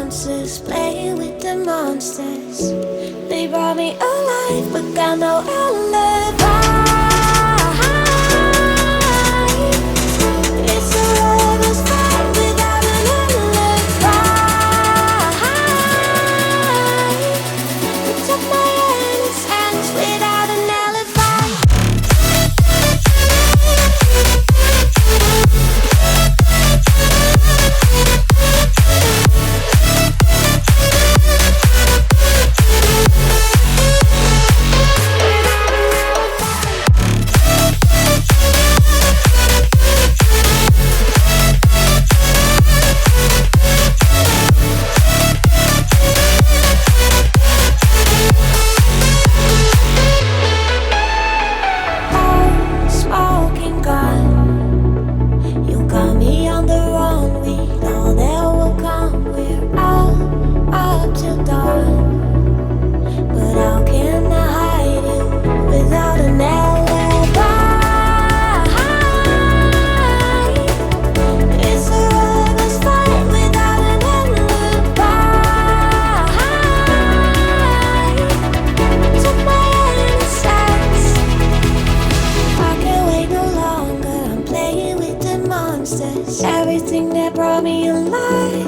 monsters, playing with the monsters. They brought me alive, but got no alibi. It's a lover's fight without an alibi. It took my innocence without an alibi. Everything that brought me alive.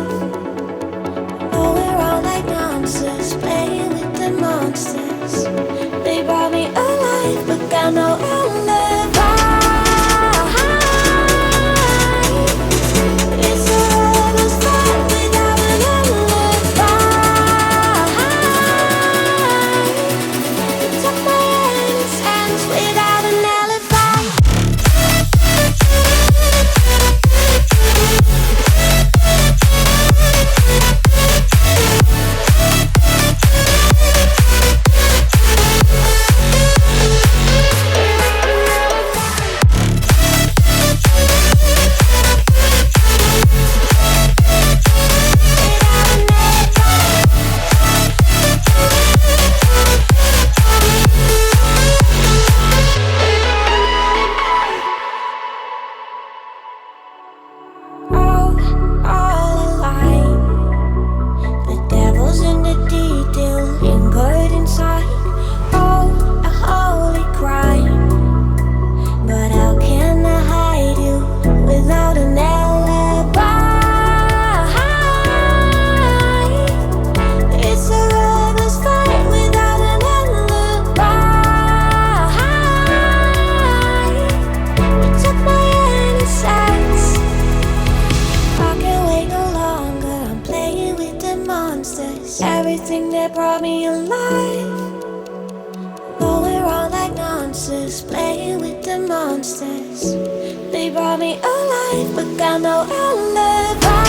Oh, we're all like monsters, playing with the monsters. They brought me alive, but got no alibi. It's a lover's fight without an alibi. It took my innocence without an alibi. Everything that brought me alive. Oh, we're all like monsters, playing with the monsters. They brought me alive, but got no alibi.